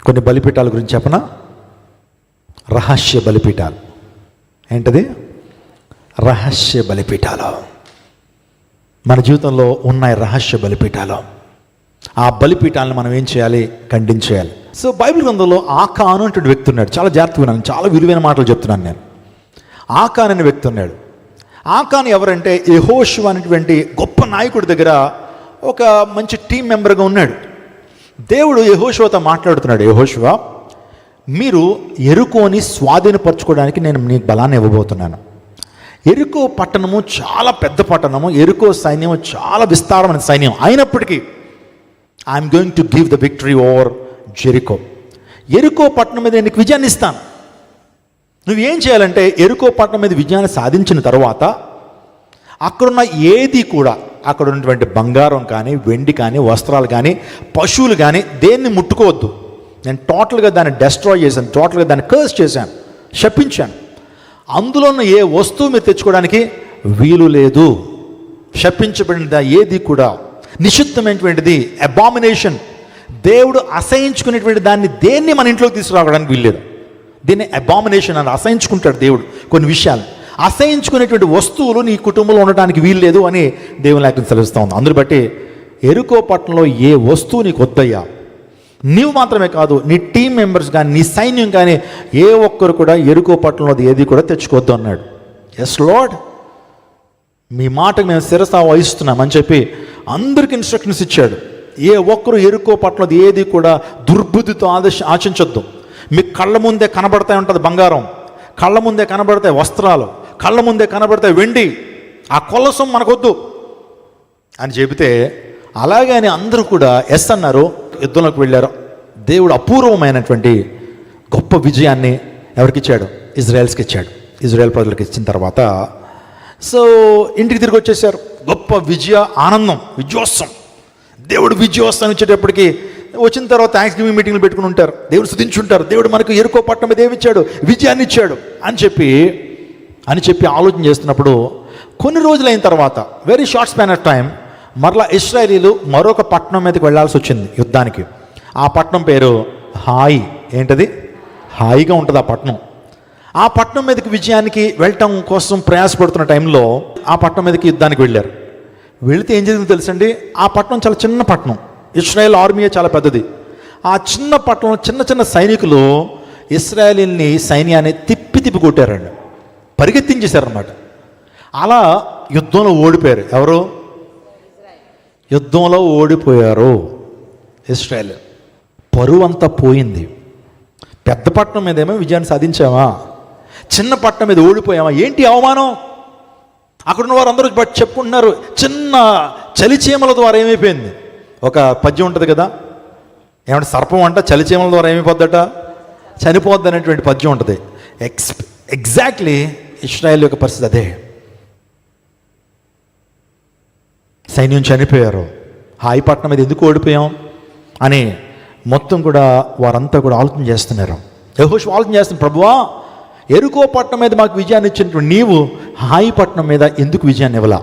కొన్ని బలిపీఠాల గురించి చెప్పనా? రహస్య బలిపీఠాలు. ఏంటది? రహస్య బలిపీఠాలు. మన జీవితంలో ఉన్నాయి రహస్య బలిపీఠాలు. ఆ బలిపీఠాలను మనం ఏం చేయాలి? ఖండించేయాలి. సో బైబిల్ గ్రంథంలో ఆకాను అనేటువంటి వ్యక్తి ఉన్నాడు. చాలా జాగ్రత్తగా ఉన్నాను, చాలా విలువైన మాటలు చెప్తున్నాను నేను. ఆకాన్ అనే వ్యక్తి ఉన్నాడు. ఆకాన్ ఎవరంటే యెహోషువ అనేటువంటి గొప్ప నాయకుడి దగ్గర ఒక మంచి టీం మెంబర్గా ఉన్నాడు. దేవుడు యెహోషువతో మాట్లాడుతున్నాడు, యెహోషువ, మీరు యెరికోని స్వాధీనపరచుకోవడానికి నేను నీకు బలాన్ని ఇవ్వబోతున్నాను. యెరికో పట్టణము చాలా పెద్ద పట్టణము, యెరికో సైన్యము చాలా విస్తారమైన సైన్యం. అయినప్పటికీ I'm going to give the victory over Jericho. యెరికో పట్టణం మీద నీకు విజయాన్ని ఇస్తాను. నువ్వేం చేయాలంటే యెరికో పట్టణం మీద విజయాన్ని సాధించిన తర్వాత అక్కడున్న ఏది కూడా, అక్కడ ఉన్నటువంటి బంగారం కానీ, వెండి కానీ, వస్త్రాలు కానీ, పశువులు కానీ దేన్ని ముట్టుకోవద్దు. నేను టోటల్గా దాన్ని డెస్ట్రాయ్ చేశాను, టోటల్గా దాన్ని కర్స్ చేశాను, శపించాను. అందులో ఉన్న ఏ వస్తువు మీరు తెచ్చుకోవడానికి వీలు లేదు. శపించబడిన ఏది కూడా నిషిద్ధమైనటువంటిది, అబామినేషన్, దేవుడు అసహించుకునేటువంటి దాన్ని దేన్ని మన ఇంట్లోకి తీసుకురావడానికి వీల్లేదు. దీన్ని అబామినేషన్ అని అసహించుకుంటాడు దేవుడు. కొన్ని విషయాలు అసహించుకునేటువంటి వస్తువులు నీ కుటుంబంలో ఉండటానికి వీల్లేదు అని దేవుని లేఖనం సెలవిస్తూ ఉంది. అందుని బట్టి యెరికో పట్టణంలో ఏ వస్తువు నీకు వద్దయ్యా, నీవు మాత్రమే కాదు, నీ టీం మెంబర్స్ కానీ, నీ సైన్యం కానీ, ఏ ఒక్కరు కూడా యెరికో పట్టణంలో ఏది కూడా తెచ్చుకోవద్దు అన్నాడు. ఎస్ లార్డ్, మీ మాటకు మేము శిరస వహిస్తున్నామని చెప్పి అందరికి ఇన్స్ట్రక్షన్స్ ఇచ్చాడు. ఏ ఒక్కరు యెరికో పట్టణంలో ఏది కూడా దుర్బుద్ధితో ఆశించొద్దు. మీ కళ్ళ ముందే కనబడతాయి ఉంటుంది బంగారం, కళ్ళ ముందే కనబడతాయి వస్త్రాలు, కళ్ళ ముందే కనబడతాయి వెండి, ఆ కొలసం మనకొద్దు అని చెబితే అలాగే అని అందరూ కూడా ఎస్ అన్నారు. యుద్ధంలోకి వెళ్ళారు. దేవుడు అపూర్వమైనటువంటి గొప్ప విజయాన్ని ఎవరికి ఇచ్చాడు? ఇజ్రాయెల్స్కి ఇచ్చాడు. ఇజ్రాయెల్ ప్రజలకు ఇచ్చిన తర్వాత సో ఇంటికి తిరిగి వచ్చేసారు. గొప్ప విజయ ఆనందం, విజయోత్సవం. దేవుడు విజయోత్సవం ఇచ్చేటప్పటికి వచ్చిన తర్వాత థ్యాంక్స్ గివింగ్ మీటింగ్లు పెట్టుకుని ఉంటారు, దేవుడు స్తుతించుంటారు. దేవుడు మనకు యెరికో పట్టణం మీద ఏమిచ్చాడు? విజయాన్ని ఇచ్చాడు అని చెప్పి ఆలోచన చేస్తున్నప్పుడు కొన్ని రోజులైన తర్వాత, very short span of time, మరలా ఇశ్రాయేలీలు మరొక పట్టణం మీదకి వెళ్ళాల్సి వచ్చింది యుద్ధానికి. ఆ పట్టణం పేరు హాయి. ఏంటది? హాయిగా ఉంటుంది ఆ పట్టణం. ఆ పట్టణం మీదకి విజయానికి వెళ్ళటం కోసం ప్రయాసపడుతున్న టైంలో ఆ పట్టణం మీదకి యుద్ధానికి వెళ్ళారు. వెళితే ఏం జరిగిందో తెలుసండి, ఆ పట్టణం చాలా చిన్న పట్టణం, ఇశ్రాయేల్ ఆర్మీయే చాలా పెద్దది. ఆ చిన్న పట్టణంలో చిన్న చిన్న సైనికులు ఇశ్రాయేలీని సైన్యాన్ని తిప్పి కొట్టారండి, పరిగెత్తించేశారనమాట. అలా యుద్ధంలో ఓడిపోయారు. ఎవరు? యుద్ధంలో ఓడిపోయారు ఇశ్రాయేల్. పరువు అంతా పోయింది. పెద్ద పట్టణం మీద ఏమో విజయాన్ని సాధించామా, చిన్న పట్టణం మీద ఓడిపోయామా? ఏంటి అవమానం? అక్కడున్న వారు అందరూ చెప్పుకుంటున్నారు. చిన్న చలిచీమల ద్వారా ఏమైపోయింది? ఒక పద్యం ఉంటుంది కదా, ఏమంటే సర్పం అంట చలిచీమల ద్వారా ఏమైపోద్దట? చనిపోద్ది అనేటువంటి పద్యం ఉంటుంది. ఎగ్జాక్ట్లీ ఇశ్రాయేల్ యొక్క పరిస్థితి అదే. సైన్యం చనిపోయారు. హాయి పట్టణం మీద ఎందుకు ఓడిపోయాం అని మొత్తం కూడా వారంతా కూడా ఆలోచన చేస్తున్నారు. యెహోషువ ఆలోచన చేస్తున్నారు, ప్రభువా, యెరికో పట్టణం మీద మాకు విజయాన్ని ఇచ్చినటువంటి నీవు హాయి పట్టణం మీద ఎందుకు విజయాన్ని ఇవ్వలా?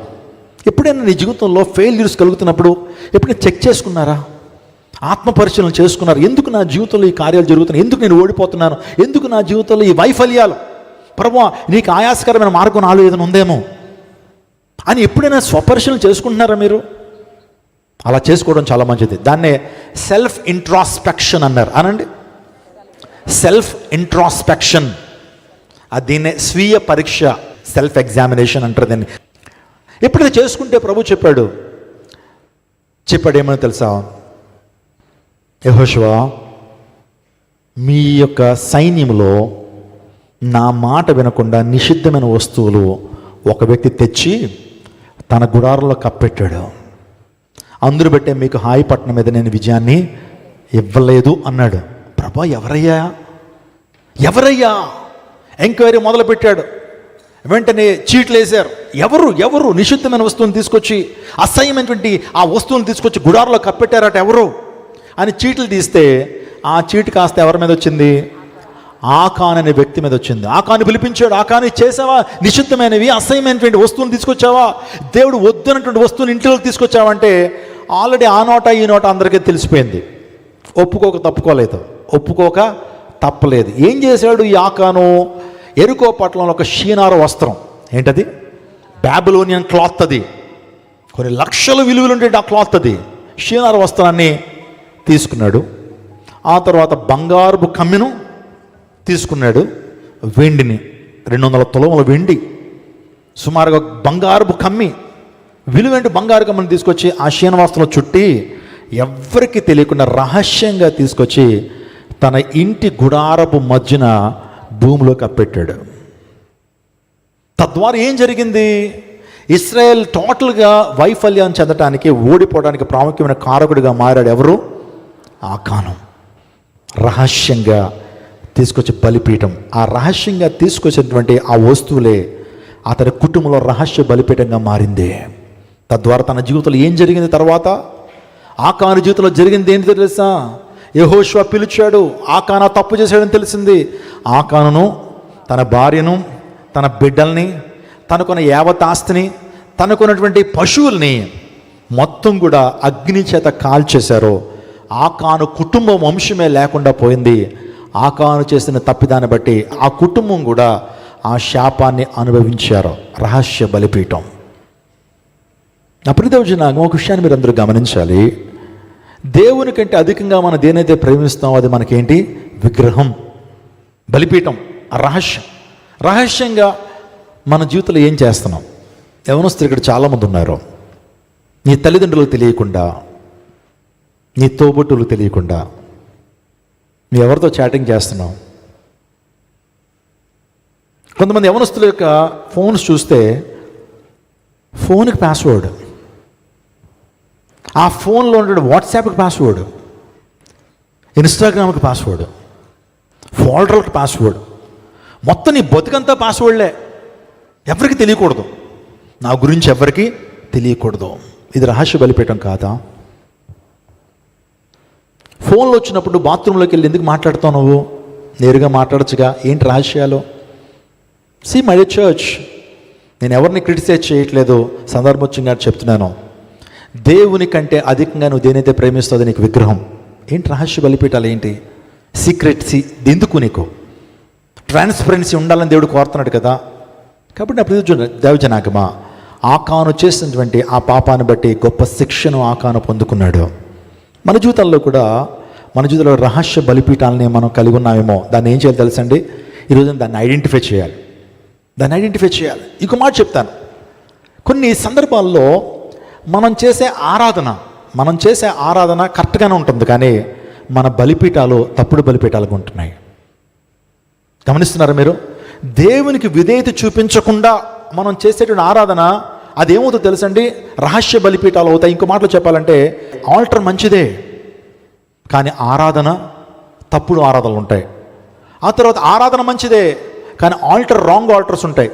ఎప్పుడైనా నీ జీవితంలో ఫెయిల్యూర్స్ కలుగుతున్నప్పుడు ఎప్పుడైనా చెక్ చేసుకున్నారా? ఆత్మ పరిశీలన చేసుకున్నారు. ఎందుకు నా జీవితంలో ఈ కార్యాలు జరుగుతున్నాయి? ఎందుకు నేను ఓడిపోతున్నాను? ఎందుకు నా జీవితంలో ఈ వైఫల్యాలు? ప్రభువా, నీకు ఆయాసకరమైన మార్గం నాలో ఏదైనా ఉందేమో అని ఎప్పుడైనా స్వపరిశీలన చేసుకుంటున్నారా మీరు? అలా చేసుకోవడం చాలా మంచిది. దాన్నే సెల్ఫ్ ఇంట్రాస్పెక్షన్ అన్నారు. అనండి, సెల్ఫ్ ఇంట్రాస్పెక్షన్. దీన్నే స్వీయ పరీక్ష, సెల్ఫ్ ఎగ్జామినేషన్ అంటారు దీన్ని. ఎప్పుడైతే చేసుకుంటే ప్రభు చెప్పాడు ఏమని తెలుసా? యెహోషువ, మీ యొక్క సైన్యంలో నా మాట వినకుండా నిషిద్ధమైన వస్తువులు ఒక వ్యక్తి తెచ్చి తన గుడారంలో కప్పెట్టాడు. అందరూ బట్టే మీకు హాయి పట్టణం మీద నేను విజయాన్ని ఇవ్వలేదు అన్నాడు. ప్రభా, ఎవరయ్యా? ఎంక్వైరీ మొదలుపెట్టాడు. వెంటనే చీట్లు వేశారు. ఎవరు నిషిద్ధమైన వస్తువుని తీసుకొచ్చి, అసహ్యమైనటువంటి ఆ వస్తువుని తీసుకొచ్చి గుడారంలో కప్పెట్టారట ఎవరు అని చీట్లు తీస్తే ఆ చీటు కాస్త ఎవరి మీద వచ్చింది? ఆకాన్ అనే వ్యక్తి మీద వచ్చింది. ఆకాన్ని పిలిపించాడు. ఆకాన్ని చేసావా? నిషిద్ధమైనవి అసహ్యమైనటువంటి వస్తువులు తీసుకొచ్చావా? దేవుడు వద్దనటువంటి వస్తువుని ఇంట్లోకి తీసుకొచ్చావంటే ఆల్రెడీ ఆ నోట ఈ నోట అందరికీ తెలిసిపోయింది. ఒప్పుకోక తప్పుకోలేదు. ఒప్పుకోక తప్పలేదు. ఏం చేశాడు ఈ ఆకాను? ఎరుకో పట్టణంలో ఒక షీనారు వస్త్రం, ఏంటది? Babylonian cloth. అది కొన్ని లక్షల విలువలు ఉండే ఆ క్లాత్. అది షీనారు వస్త్రాన్ని తీసుకున్నాడు. ఆ తర్వాత బంగారుపు కమ్మిను తీసుకున్నాడు. వెండిని 200 తులముల వెండి, సుమారుగా బంగారుపు కమ్మి, విలువేంటి బంగారు కమ్మిని తీసుకొచ్చి ఆ శ్రీనివాసంలో చుట్టి ఎవ్వరికి తెలియకుండా రహస్యంగా తీసుకొచ్చి తన ఇంటి గుడారపు మధ్యన భూమిలో కప్పెట్టాడు. తద్వారా ఏం జరిగింది? ఇశ్రాయేల్ టోటల్గా వైఫల్యం చెందటానికి, ఓడిపోవడానికి ప్రాముఖ్యమైన కారకుడిగా మారాడు. ఎవరు? ఆకాను. రహస్యంగా తీసుకొచ్చి బలిపీఠం, ఆ రహస్యంగా తీసుకొచ్చినటువంటి ఆ వస్తువులే అతని కుటుంబంలో రహస్య బలిపీఠంగా మారింది. తద్వారా తన జీవితంలో ఏం జరిగింది? తర్వాత ఆకాను జీవితంలో జరిగింది ఏంటో తెలుసా? యెహోషువ పిలిచాడు. ఆకాను తప్పు చేశాడని తెలిసింది. ఆకానును, తన భార్యను, తన బిడ్డల్ని, తనకున్న యావత్ ఆస్తిని, తనకున్నటువంటి పశువుల్ని మొత్తం కూడా అగ్ని చేత కాల్చేశారు. ఆకాను కుటుంబం వంశమే లేకుండా పోయింది. ఆకాను చేసిన తప్పిదాన్ని బట్టి ఆ కుటుంబం కూడా ఆ శాపాన్ని అనుభవించారు. రహస్య బలిపీఠం. నా ప్రియదేవుజన, ఒక విషయాన్ని మీరు అందరూ గమనించాలి. దేవుని కంటే అధికంగా మనం దేనైతే ప్రేమిస్తామో అది మనకేంటి? విగ్రహం, బలిపీఠం, రహస్యంగా మన జీవితంలో ఏం చేస్తున్నాం? యవనస్తులు ఇక్కడ చాలామంది ఉన్నారు. నీ తల్లిదండ్రులకు తెలియకుండా, నీ తోబుట్టులకు తెలియకుండా నీ ఎవరితో చాటింగ్ చేస్తున్నావు? కొంతమంది యవనస్తుల యొక్క ఫోన్స్ చూస్తే ఫోన్కి పాస్వర్డ్, ఆ ఫోన్లో ఉండే వాట్సాప్కి పాస్వర్డ్, ఇన్స్టాగ్రామ్కి పాస్వర్డ్, ఫోల్డర్కి పాస్వర్డ్, మొత్తం నీ బతుకంతా పాస్వర్డ్లే. ఎవరికి తెలియకూడదు, నా గురించి ఎవరికి తెలియకూడదు. ఇది రహస్య బలిపీఠం కాదా? ఫోన్లో వచ్చినప్పుడు బాత్రూంలోకి వెళ్ళి ఎందుకు మాట్లాడుతావు? నువ్వు నేరుగా మాట్లాడచ్చుగా. ఏంటి రహస్యాలు? సి మై చర్చ్, నేను ఎవరిని క్రిటిసైజ్ చేయట్లేదు, సందర్భోచితంగా చెప్తున్నాను. దేవుని కంటే అధికంగా నువ్వు దేనైతే ప్రేమిస్తావు నీకు విగ్రహం. ఏంటి రహస్య బలిపీఠాలు? ఏంటి సీక్రెట్సీ? ఎందుకు నీకు ట్రాన్స్పరెన్సీ ఉండాలని దేవుడు కోరుతున్నాడు కదా. కాబట్టి నా ప్రియ దేవజనాగమా, ఆకాను చేసినటువంటి ఆ పాపాన్ని బట్టి గొప్ప శిక్షను ఆకాను పొందుకున్నాడు. మన జీవితాల్లో కూడా, మన జీవితంలో రహస్య బలిపీఠాలని మనం కలిగి ఉన్నామేమో. దాన్ని ఏం చేయాలి తెలుసండి? ఈరోజు దాన్ని ఐడెంటిఫై చేయాలి. ఇంకో మాట చెప్తాను. కొన్ని సందర్భాల్లో మనం చేసే ఆరాధన కరెక్ట్గానే ఉంటుంది, కానీ మన బలిపీఠాలు తప్పుడు బలిపీఠాలుగా ఉంటున్నాయి. గమనిస్తున్నారా మీరు? దేవునికి విధేయత చూపించకుండా మనం చేసేటువంటి ఆరాధన అదేమవుతుందో తెలుసండి? రహస్య బలిపీఠాలు అవుతాయి. ఇంకో మాటలో చెప్పాలంటే, ఆల్టర్ మంచిదే, కానీ ఆరాధన తప్పుడు ఆరాధనలు ఉంటాయి. ఆ తర్వాత ఆరాధన మంచిదే, కానీ రాంగ్ ఆల్టర్స్ ఉంటాయి.